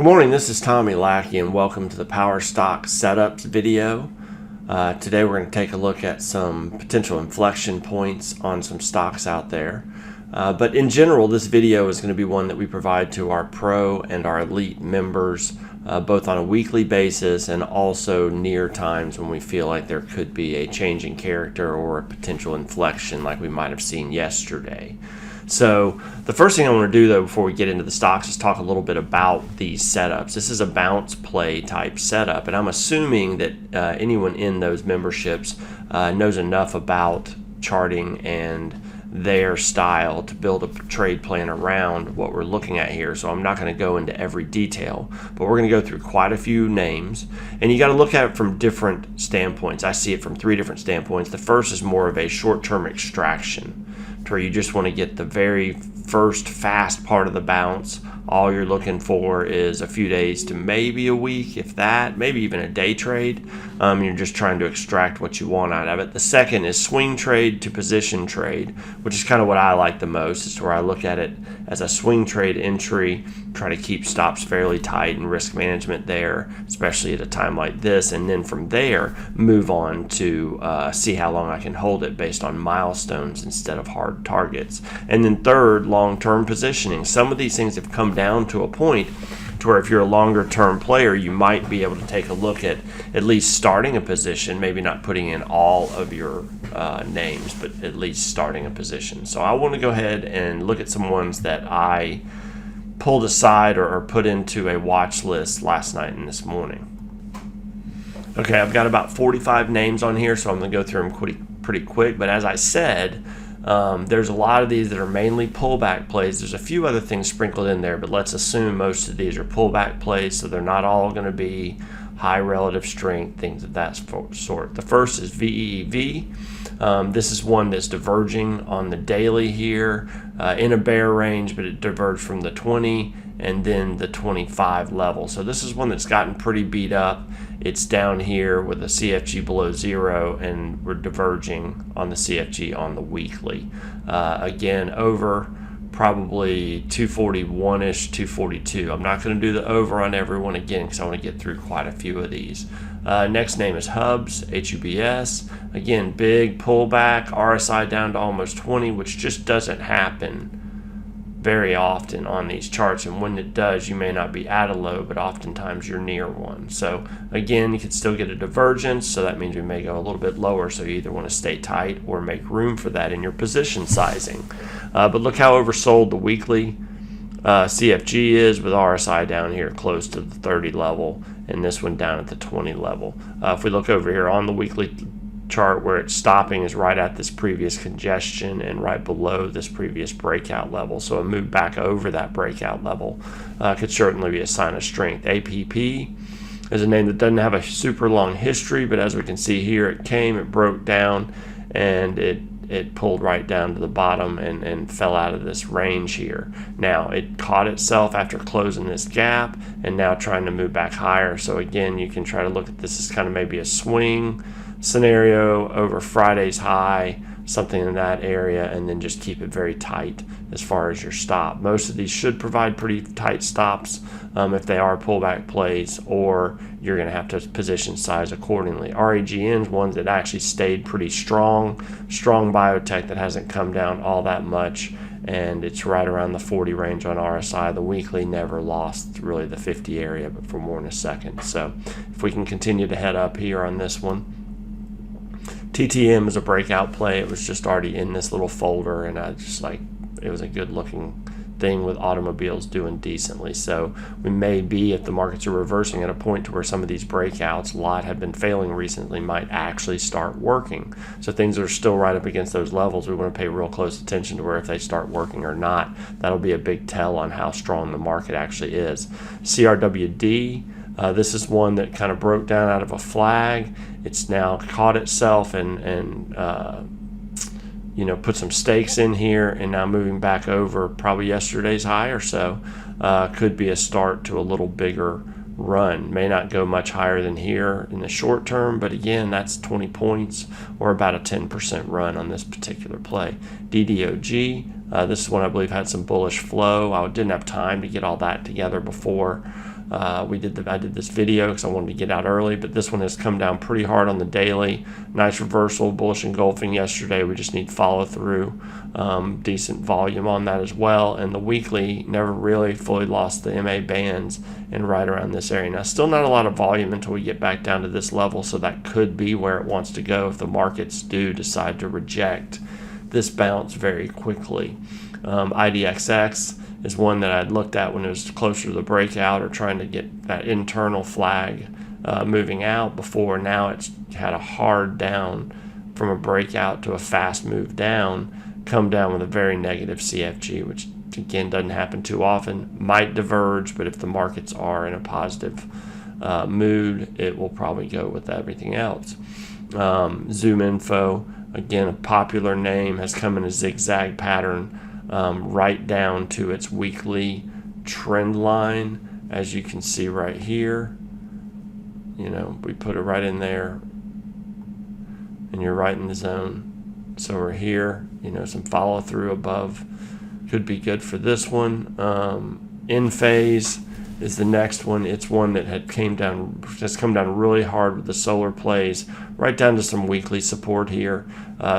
Good morning, this is Tommy Lackey and welcome to the Power Stock Setups video. Today we're going to take a look at some potential inflection points on some stocks out there. But in general, this video is going to be one that we provide to our Pro and our Elite members, both on a weekly basis and also near times when we feel like there could be a change in character or a potential inflection like we might have seen yesterday. So the first thing I want to do though before we get into the stocks is talk a little bit about these setups. This is a bounce play type setup, and I'm assuming that anyone in those memberships knows enough about charting and their style to build a trade plan around what we're looking at here. So I'm not going to go into every detail, but we're going to go through quite a few names, and you got to look at it from different standpoints. I see it from three different standpoints. The first is more of a short-term extraction, to where you just want to get the very first fast part of the bounce. All you're looking for is a few days to maybe a week, if that, maybe even a day trade. You're just trying to extract what you want out of it. The second is swing trade to position trade, which is kind of what I like the most. It's where I look at it as a swing trade entry, try to keep stops fairly tight and risk management there, especially at a time like this. And then from there, move on to see how long I can hold it based on milestones instead of hard targets. And then third, long-term positioning. Some of these things have come down to a point to where if you're a longer term player, you might be able to take a look at least starting a position, maybe not putting in all of your names, but at least starting a position. So I want to go ahead and look at some ones that I pulled aside or put into a watch list last night and this morning. Okay, I've got about 45 names on here, so I'm going to go through them pretty quick. But as I said, there's a lot of these that are mainly pullback plays. There's a few other things sprinkled in there, but let's assume most of these are pullback plays, so they're not all going to be high relative strength, things of that sort. The first is VEEV. This is one that's diverging on the daily here in a bear range, but it diverged from the 20 and then the 25 level. So this is one that's gotten pretty beat up. It's down here with a CFG below zero, and we're diverging on the CFG on the weekly. Again, over probably 241-ish, 242. I'm not going to do the over on everyone again because I want to get through quite a few of these. Next name is Hubs, HUBS. Again, big pullback, RSI down to almost 20, which just doesn't happen very often on these charts, and when it does, you may not be at a low, but oftentimes you're near one. So again, you could still get a divergence, so that means we may go a little bit lower, so you either want to stay tight or make room for that in your position sizing. But look how oversold the weekly CFG is, with RSI down here close to the 30 level and this one down at the 20 level. If we look over here on the weekly chart, where it's stopping is right at this previous congestion and right below this previous breakout level. So a move back over that breakout level could certainly be a sign of strength. APP is a name that doesn't have a super long history, but as we can see here, it broke down, and it pulled right down to the bottom and fell out of this range here. Now it caught itself after closing this gap and now trying to move back higher. So again, you can try to look at this as kind of maybe a swing scenario over Friday's high, something in that area, and then just keep it very tight as far as your stop. Most of these should provide pretty tight stops if they are pullback plays, or you're going to have to position size accordingly. REGN's ones that actually stayed pretty strong biotech that hasn't come down all that much, and it's right around the 40 range on RSI. The weekly never lost really the 50 area, but for more in a second. So if we can continue to head up here on this one. TTM is a breakout play. It was just already in this little folder, and I just it was a good looking thing with automobiles doing decently. So we may be, if the markets are reversing, at a point to where some of these breakouts, a lot have been failing recently, might actually start working. So things that are still right up against those levels, we want to pay real close attention to where if they start working or not. That'll be a big tell on how strong the market actually is. CRWD. This is one that kind of broke down out of a flag. It's now caught itself and put some stakes in here, and now moving back over probably yesterday's high or so. Could be a start to a little bigger run. May not go much higher than here in the short term, but again, that's 20 points or about a 10% run on this particular play. DDOG, This one I believe had some bullish flow. I didn't have time to get all that together before I did this video because I wanted to get out early, but this one has come down pretty hard on the daily. Nice reversal, bullish engulfing yesterday. We just need follow through, decent volume on that as well. And the weekly never really fully lost the MA bands and right around this area. Now, still not a lot of volume until we get back down to this level, so that could be where it wants to go if the markets do decide to reject this bounce very quickly. IDXX is one that I'd looked at when it was closer to the breakout or trying to get that internal flag moving out before. Now it's had a hard down from a breakout to a fast move down, come down with a very negative CFG, which again doesn't happen too often. Might diverge, but if the markets are in a positive mood, it will probably go with everything else. Zoom Info, again a popular name, has come in a zigzag pattern right down to its weekly trend line, as you can see right here. We put it right in there and you're right in the zone. So we're here, some follow through above could be good for this one. In phase is the next one. It's one that has come down really hard with the solar plays, right down to some weekly support here,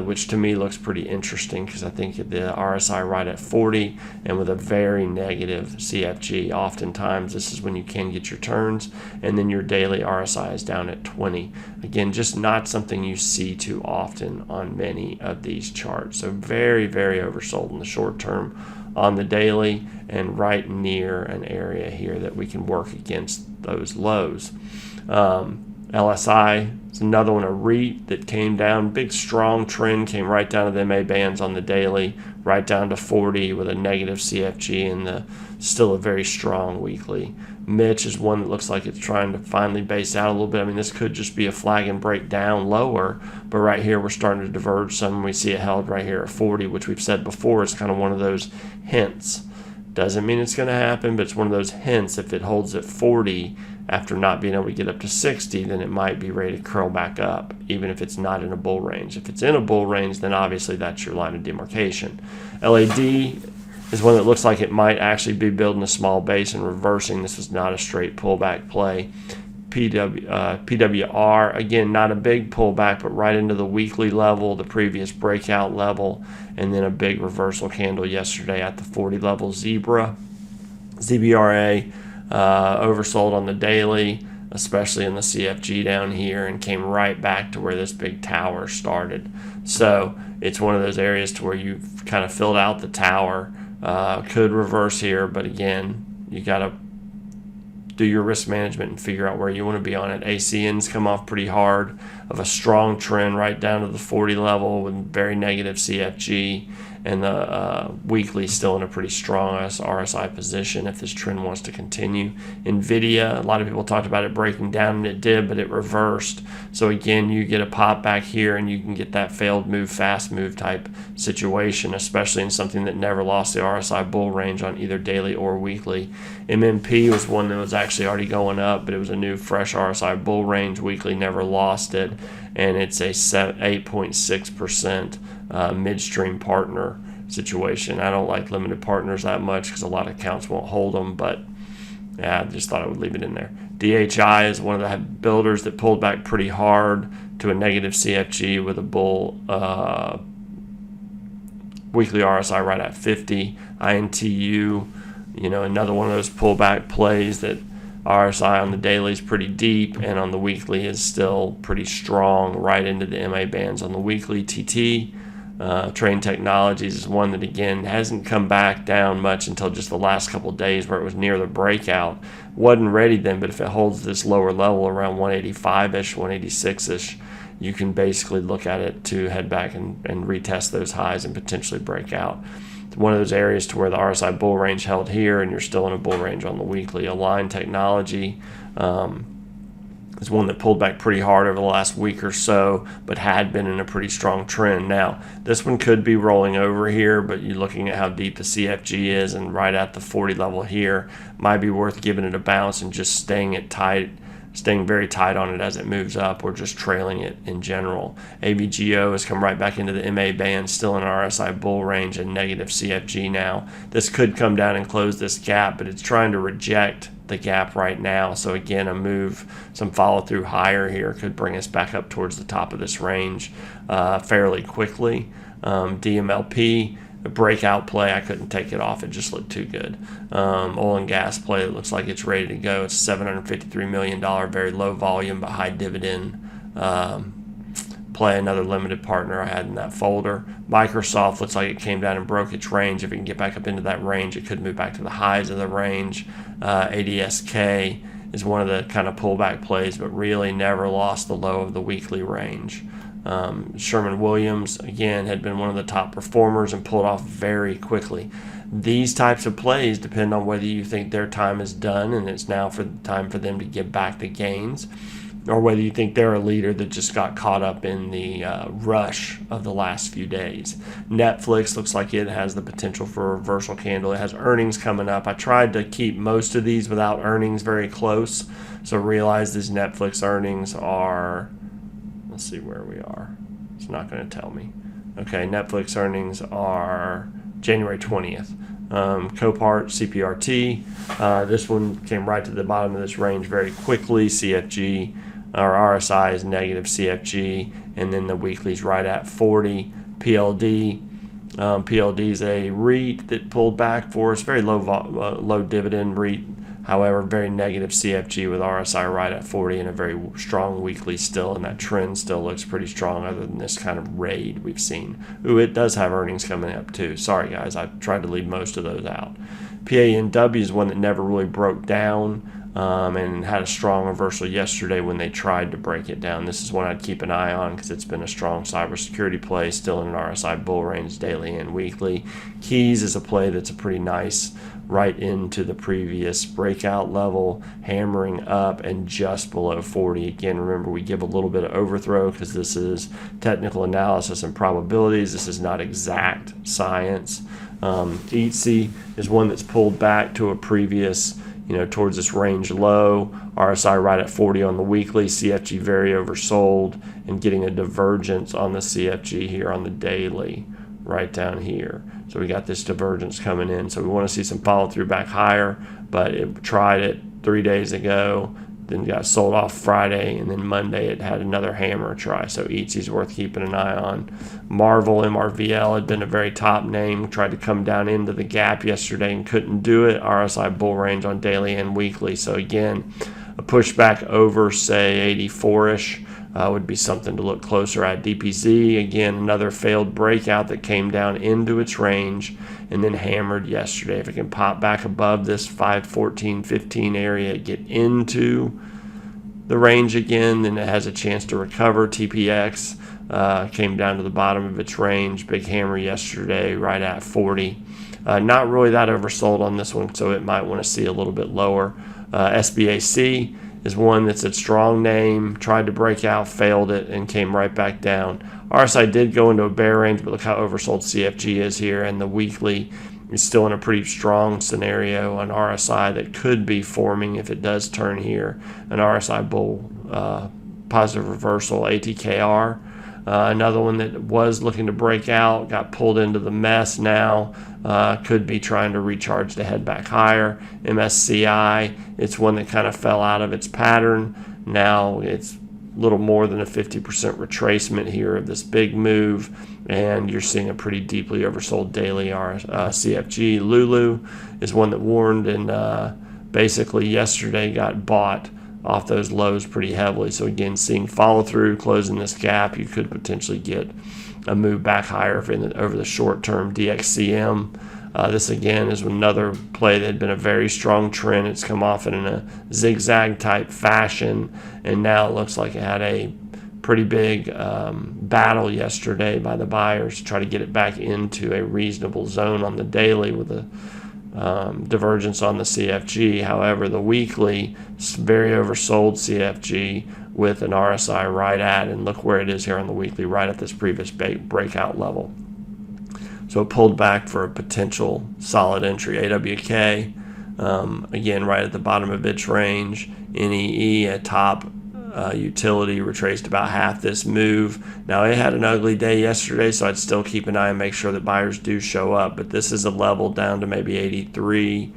which to me looks pretty interesting because I think the RSI right at 40 and with a very negative CFG. Oftentimes this is when you can get your turns, and then your daily RSI is down at 20. Again, just not something you see too often on many of these charts. So very, very oversold in the short term on the daily, and right near an area here that we can work against those lows. LSI is another one, a REIT that came down, big strong trend, came right down to the MA bands on the daily, right down to 40 with a negative CFG, and still a very strong weekly. Mitch is one that looks like it's trying to finally base out a little bit. I mean, this could just be a flag and break down lower, but right here we're starting to diverge some. We see it held right here at 40, which we've said before is kind of one of those hints. Doesn't mean it's going to happen, but it's one of those hints. If it holds at 40 after not being able to get up to 60, then it might be ready to curl back up, even if it's not in a bull range. If it's in a bull range, then obviously that's your line of demarcation. LAD is one that looks like it might actually be building a small base and reversing. This is not a straight pullback play. PWR, again, not a big pullback, but right into the weekly level, the previous breakout level, and then a big reversal candle yesterday at the 40 level. ZBRA oversold on the daily, especially in the CFG down here, and came right back to where this big tower started. So it's one of those areas to where you've kind of filled out the tower. Could reverse here, but again, you got to do your risk management and figure out where you want to be on it. ACN's come off pretty hard of a strong trend right down to the 40 level with very negative CFG, and the weekly still in a pretty strong RSI position if this trend wants to continue. Nvidia, a lot of people talked about it breaking down, and it did, but it reversed. So again, you get a pop back here and you can get that failed move, fast move type situation, especially in something that never lost the RSI bull range on either daily or weekly. MMP was one that was actually already going up, but it was a new fresh RSI bull range. Weekly never lost it, and it's a 8.6% midstream partner situation. I don't like limited partners that much because a lot of accounts won't hold them, but yeah, I just thought I would leave it in there. DHI is one of the builders that pulled back pretty hard to a negative CFG with a bull weekly RSI right at 50. INTU, another one of those pullback plays that RSI on the daily is pretty deep, and on the weekly is still pretty strong, right into the MA bands on the weekly. TT, Train Technologies, is one that again hasn't come back down much until just the last couple of days where it was near the breakout. Wasn't ready then, but if it holds this lower level around 185-ish, 186-ish, you can basically look at it to head back and retest those highs and potentially break out. It's one of those areas to where the RSI bull range held here, and you're still in a bull range on the weekly. Align Technology is one that pulled back pretty hard over the last week or so, but had been in a pretty strong trend. Now, this one could be rolling over here, but you're looking at how deep the CFG is, and right at the 40 level here, might be worth giving it a bounce and just staying it tight, staying very tight on it as it moves up or just trailing it in general. AVGO has come right back into the MA band, still in RSI bull range and negative CFG now. This could come down and close this gap, but it's trying to reject the gap right now. So again, a move, some follow through higher here could bring us back up towards the top of this range fairly quickly. DMLP, a breakout play, I couldn't take it off. It just looked too good. Oil and gas play, it looks like it's ready to go. It's $753 million, very low volume but high dividend play. Another limited partner I had in that folder. Microsoft looks like it came down and broke its range. If it can get back up into that range, it could move back to the highs of the range. ADSK is one of the kind of pullback plays, but really never lost the low of the weekly range. Sherman-Williams, again, had been one of the top performers and pulled off very quickly. These types of plays depend on whether you think their time is done and it's now time for them to get back the gains, or whether you think they're a leader that just got caught up in the rush of the last few days. Netflix looks like it has the potential for a reversal candle. It has earnings coming up. I tried to keep most of these without earnings very close, so realize these Netflix earnings are, let's see where we are. It's not going to tell me. Okay, Netflix earnings are January 20th. Copart, CPRT. This one came right to the bottom of this range very quickly. CFG, or RSI is negative CFG, and then the weekly's right at 40. PLD. PLD is a REIT that pulled back for us. Very low dividend REIT. However, very negative CFG with RSI right at 40 and a very strong weekly still, and that trend still looks pretty strong other than this kind of raid we've seen. Ooh, it does have earnings coming up too. Sorry guys, I tried to leave most of those out. PANW is one that never really broke down and had a strong reversal yesterday when they tried to break it down. This is one I'd keep an eye on because it's been a strong cybersecurity play, still in an RSI bull range daily and weekly. Keys is a play that's a pretty nice right into the previous breakout level, hammering up and just below 40. Again, remember, we give a little bit of overthrow because this is technical analysis and probabilities. This is not exact science. ETC is one that's pulled back to a previous, towards this range low. RSI right at 40 on the weekly. CFG very oversold and getting a divergence on the CFG here on the daily right down here. So we got this divergence coming in. So we want to see some follow through back higher, but it tried it 3 days ago, then got sold off Friday, and then Monday it had another hammer try. So ETC is worth keeping an eye on. Marvel, MRVL, had been a very top name, tried to come down into the gap yesterday and couldn't do it. RSI bull range on daily and weekly. So again, a pushback over, say, 84-ish. Would be something to look closer at. DPZ, again, another failed breakout that came down into its range and then hammered yesterday. If it can pop back above this 514.15 area, get into the range again, then it has a chance to recover. TPX came down to the bottom of its range. Big hammer yesterday, right at 40. Not really that oversold on this one, so it might want to see a little bit lower. SBAC is one that's a strong name, tried to break out, failed it, and came right back down. RSI did go into a bear range, but look how oversold CFG is here, and the weekly is still in a pretty strong scenario on RSI that could be forming if it does turn here. An RSI bull positive reversal. ATKR, another one that was looking to break out, got pulled into the mess now, could be trying to recharge to head back higher. MSCI, it's one that kind of fell out of its pattern. Now it's a little more than a 50% retracement here of this big move, and you're seeing a pretty deeply oversold daily CFG. Lulu is one that warned and basically yesterday got bought off those lows pretty heavily. So again, seeing follow through, closing this gap, you could potentially get a move back higher over the short term. DXCM, this again is another play that had been a very strong trend. It's come off in a zigzag type fashion, and now it looks like it had a pretty big battle yesterday by the buyers to try to get it back into a reasonable zone on the daily with a divergence on the CFG. However, the weekly, very oversold CFG with an RSI right at, and look where it is here on the weekly, right at this previous breakout level. So it pulled back for a potential solid entry. AWK, Again, right at the bottom of its range. NEE at top. Utility retraced about half this move. Now it had an ugly day yesterday, so I'd still keep an eye and make sure that buyers do show up, but this is a level down to maybe 83,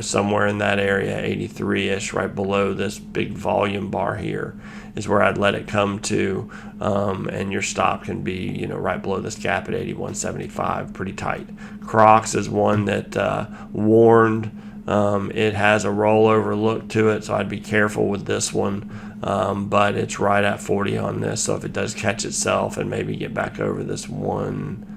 somewhere in that area, 83-ish, right below this big volume bar here is where I'd let it come to, and your stop can be right below this gap at 81.75, pretty tight. Crocs is one that warned. It has a rollover look to it, so I'd be careful with this one, but it's right at 40 on this, so if it does catch itself and maybe get back over this one,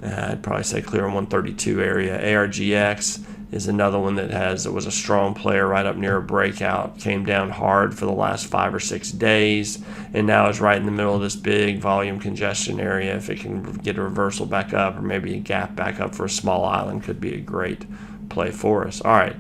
I'd probably say clear on 132 area. ARGX is another one that was a strong player right up near a breakout, came down hard for the last 5 or 6 days, and now is right in the middle of this big volume congestion area. If it can get a reversal back up or maybe a gap back up for a small island, could be a great play for us. All right,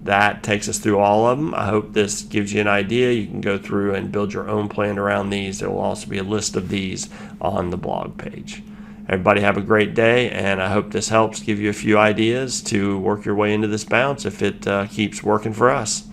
that takes us through all of them. I hope this gives you an idea. You can go through and build your own plan around these. There will also be a list of these on the blog page. Everybody have a great day, and I hope this helps give you a few ideas to work your way into this bounce if it keeps working for us.